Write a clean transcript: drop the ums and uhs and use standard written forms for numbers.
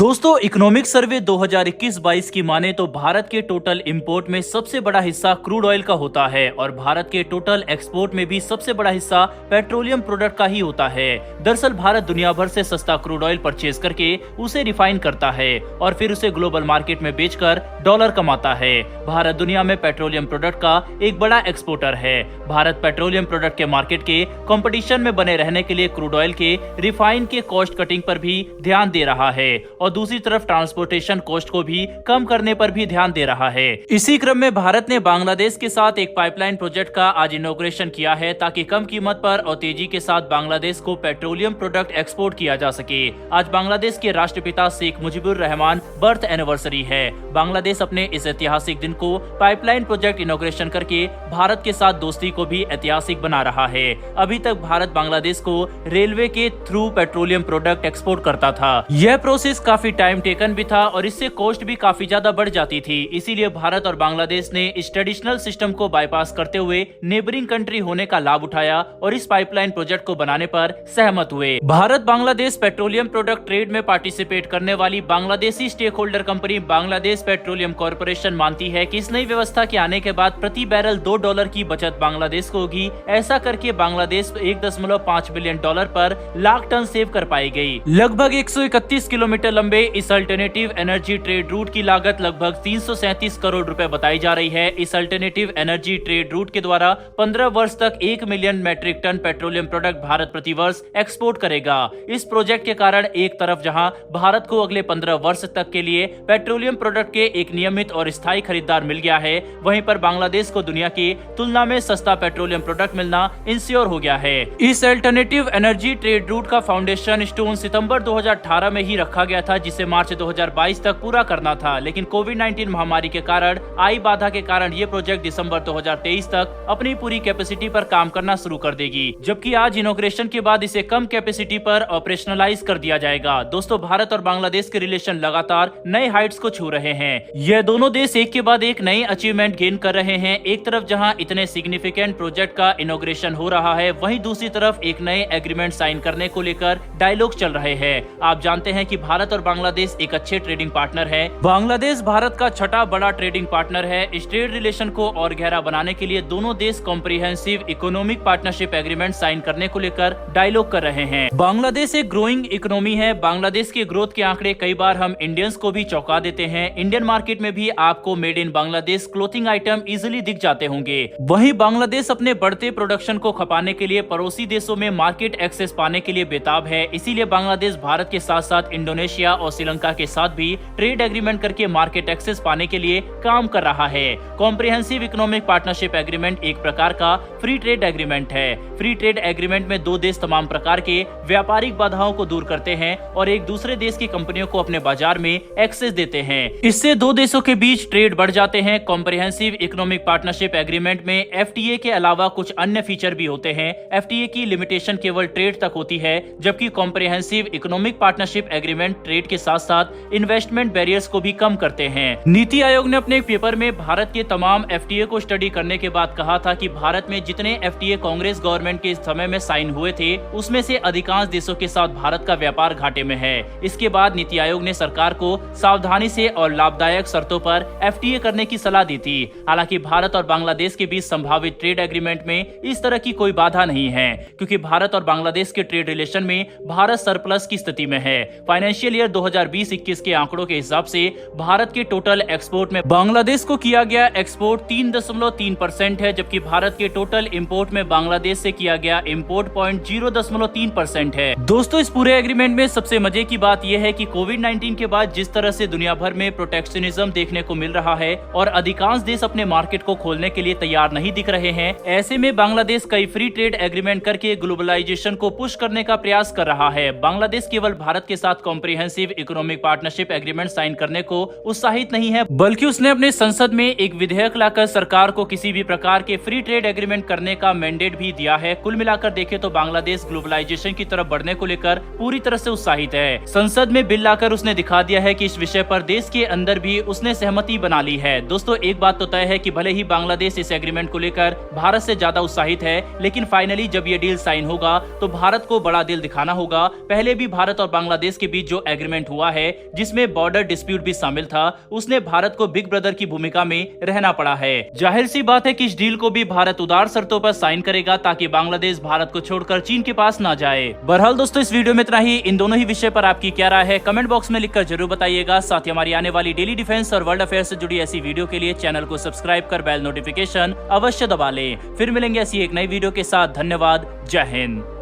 दोस्तों, economic survey 2021-22 की माने तो भारत के टोटल इंपोर्ट में सबसे बड़ा हिस्सा क्रूड ऑयल का होता है और भारत के टोटल एक्सपोर्ट में भी सबसे बड़ा हिस्सा पेट्रोलियम प्रोडक्ट का ही होता है। दरअसल भारत दुनिया भर से सस्ता क्रूड ऑयल परचेज करके उसे रिफाइन करता है और फिर उसे ग्लोबल मार्केट में बेचकर डॉलर कमाता है। भारत दुनिया में पेट्रोलियम प्रोडक्ट का एक बड़ा एक्सपोर्टर है। भारत पेट्रोलियम प्रोडक्ट के मार्केट के कंपटीशन में बने रहने के लिए क्रूड ऑयल के रिफाइन के कॉस्ट कटिंग पर भी ध्यान दे रहा है और दूसरी तरफ ट्रांसपोर्टेशन कॉस्ट को भी कम करने पर भी ध्यान दे रहा है। इसी क्रम में भारत ने बांग्लादेश के साथ एक पाइपलाइन प्रोजेक्ट का आज इनॉग्रेशन किया है ताकि कम कीमत पर और तेजी के साथ बांग्लादेश को पेट्रोलियम प्रोडक्ट एक्सपोर्ट किया जा सके। आज बांग्लादेश के राष्ट्रपिता शेख मुजीबुर रहमान बर्थ एनिवर्सरी है। बांग्लादेश अपने इस ऐतिहासिक दिन को पाइपलाइन प्रोजेक्ट इनॉग्रेशन करके भारत के साथ दोस्ती को भी ऐतिहासिक बना रहा है। अभी तक भारत बांग्लादेश को रेलवे के थ्रू पेट्रोलियम प्रोडक्ट एक्सपोर्ट करता था। यह प्रोसेस काफी टाइम टेकन भी था और इससे कॉस्ट भी काफी ज्यादा बढ़ जाती थी। इसीलिए भारत और बांग्लादेश ने इस ट्रेडिशनल सिस्टम को बाईपास करते हुए नेबरिंग कंट्री होने का लाभ उठाया और इस पाइपलाइन प्रोजेक्ट को बनाने पर सहमत हुए। Bharat Bangladesh petroleum product trade में पार्टिसिपेट करने वाली Bangladeshi stakeholder company Bangladesh petroleum corporation मानती है कि इस नई व्यवस्था के आने के बाद प्रति बैरल $2 की बचत बांग्लादेश को होगी। ऐसा करके बांग्लादेश $1.5 बिलियन पर लाख टन सेव कर पाई गई। लगभग 131 किलोमीटर लंबे इस अल्टरनेटिव एनर्जी ट्रेड रूट की लागत लगभग 337 करोड़ रुपए बताई जा रही है। इस अल्टरनेटिव एनर्जी ट्रेड रूट के द्वारा 15 वर्ष तक 1 million metric ton petroleum product Bharat प्रति वर्ष एक्सपोर्ट करेगा। इस प्रोजेक्ट के कारण एक तरफ जहां भारत को अगले 15 वर्ष तक के लिए पेट्रोलियम प्रोडक्ट के एक नियमित और स्थायी खरीदार मिल गया है, वहीं पर बांग्लादेश को दुनिया की तुलना में सस्ता पेट्रोलियम प्रोडक्ट मिलना इंश्योर हो गया है। इस अल्टरनेटिव एनर्जी ट्रेड रूट का फाउंडेशन स्टोन सितंबर 2018 में ही रखा गया था, जिसे मार्च 2022 तक पूरा करना था, लेकिन कोविड-19 महामारी के कारण आई बाधा के कारण ये प्रोजेक्ट दिसंबर 2023 तक अपनी पूरी कैपेसिटी पर काम करना शुरू कर देगी, जबकि आज इनॉग्रेशन के बाद इसे कम कैपेसिटी पर ऑपरेशनलाइज कर दिया जाएगा। दोस्तों, भारत और बांग्लादेश के रिलेशन लगातार नए हाइट्स को छू रहे हैं। यह दोनों देश एक के बाद एक नई अचीवमेंट गेन कर रहे हैं। एक तरफ जहां इतने सिग्निफिकेंट प्रोजेक्ट का इनॉग्रेशन हो रहा है, वहीं दूसरी तरफ एक नए एग्रीमेंट साइन करने को लेकर डायलॉग चल रहे हैं। आप जानते हैं कि भारत और बांग्लादेश एक अच्छे ट्रेडिंग पार्टनर है। बांग्लादेश भारत का छठा बड़ा ट्रेडिंग पार्टनर है। इस ट्रेड रिलेशन को और गहरा बनाने के लिए दोनों देश comprehensive economic partnership agreement sign करने को लेकर डायलॉग कर रहे हैं। बांग्लादेश एक ग्रोइंग इकोनॉमी है। बांग्लादेश के ग्रोथ के आंकड़े कई बार हम इंडियंस को भी चौंका देते हैं। इंडियन मार्केट में भी आपको made in Bangladesh clothing item easily दिख जाते होंगे। वहीं बांग्लादेश अपने बढ़ते प्रोडक्शन को खपाने के लिए पड़ोसी देशों में मार्केट एक्सेस पाने के लिए बेताब है। इसीलिए बांग्लादेश भारत के साथ साथ इंडोनेशिया और श्रीलंका के साथ भी ट्रेड एग्रीमेंट करके मार्केट एक्सेस पाने के लिए काम कर रहा है। कॉम्प्रिहेंसिव इकोनॉमिक पार्टनरशिप एग्रीमेंट एक प्रकार का फ्री ट्रेड एग्रीमेंट है। फ्री ट्रेड एग्रीमेंट में दो देश तमाम प्रकार के व्यापारिक बाधाओं को दूर करते हैं और एक दूसरे देश की कंपनियों को अपने बाजार में एक्सेस देते हैं। इससे दो देशों के बीच ट्रेड बढ़ जाते हैं। कॉम्प्रिहेंसिव इकोनॉमिक पार्टनरशिप एग्रीमेंट में एफटीए के अलावा कुछ अन्य फीचर भी होते हैं। एफटीए की लिमिटेशन केवल ट्रेड तक होती है, जबकि comprehensive economic partnership agreement trade के साथ साथ इन्वेस्टमेंट बैरियर्स को भी कम करते हैं। नीति आयोग ने अपने एक पेपर में भारत के तमाम एफटीए को स्टडी करने के बाद कहा था कि भारत में जितने एफटीए कांग्रेस गवर्नमेंट के समय में साइन हुए थे, उसमें से अधिकांश देशों के साथ भारत का व्यापार घाटे में है। इसके बाद नीति आयोग ने सरकार को सावधानी से और लाभदायक शर्तों पर एफटीए करने की सलाह दी थी। हालांकि भारत और बांग्लादेश के बीच संभावित ट्रेड एग्रीमेंट में इस तरह की कोई बाधा नहीं है, क्योंकि भारत और बांग्लादेश के ट्रेड रिलेशन में भारत सरप्लस की स्थिति में है। फाइनेंशियल ईयर 2020-21 के आंकड़ों के हिसाब से भारत के टोटल एक्सपोर्ट में बांग्लादेश को किया गया एक्सपोर्ट 3.3% है, जबकि भारत के टोटल इंपोर्ट में बांग्लादेश से किया गया इंपोर्ट 0.3% है। दोस्तों, इस पूरे एग्रीमेंट में सबसे मजे की बात यह है कि कोविड-19 के बाद जिस तरह से दुनिया भर में प्रोटेक्शनिज्म देखने को मिल रहा है और अधिकांश देश अपने मार्केट को खोलने के लिए तैयार नहीं दिख रहे हैं, ऐसे में बांग्लादेश कई फ्री ट्रेड एग्रीमेंट करके ग्लोबलाइजेशन को पुश करने का प्रयास कर रहा है। बांग्लादेश केवल भारत के साथ comprehensive economic partnership agreement sign करने को उत्साहित नहीं है, बल्कि उसने अपने संसद में एक विधेयक लाकर सरकार को किसी भी प्रकार के फ्री ट्रेड एग्रीमेंट करने का मैंडेट भी दिया है। कुल मिलाकर देखें तो बांग्लादेश ग्लोबलाइजेशन की तरफ बढ़ने को लेकर पूरी तरह से उत्साहित है। संसद में बिल लाकर उसने दिखा दिया है कि इस विषय पर देश के अंदर भी उसने सहमति बना ली है। दोस्तों, एक बात तो तय है कि भले ही बांग्लादेश इस एग्रीमेंट को लेकर भारत से ज्यादा उत्साहित है, लेकिन फाइनली जब ये डील साइन होगा तो भारत को बड़ा दिल दिखाना होगा। पहले भी भारत और बांग्लादेश के बीच जो एग्रीमेंट एग्रीमेंट हुआ है जिसमें बॉर्डर डिस्प्यूट भी शामिल था, उसने भारत को बिग ब्रदर की भूमिका में रहना पड़ा है। जाहिर सी बात है कि इस डील को भी भारत उदार शर्तों पर साइन करेगा ताकि बांग्लादेश भारत को छोड़कर चीन के पास ना जाए। बहरहाल दोस्तों, इस वीडियो में इतना ही। इन दोनों ही विषय पर आपकी क्या राय है कमेंट बॉक्स में लिखकर जरूर बताइएगा। साथ ही हमारी आने वाली डेली डिफेंस और वर्ल्ड अफेयर से जुड़ी ऐसी वीडियो के लिए चैनल को सब्सक्राइब कर बेल नोटिफिकेशन अवश्य दबा लें। फिर मिलेंगे ऐसी एक नई वीडियो के साथ। धन्यवाद। जय हिंद।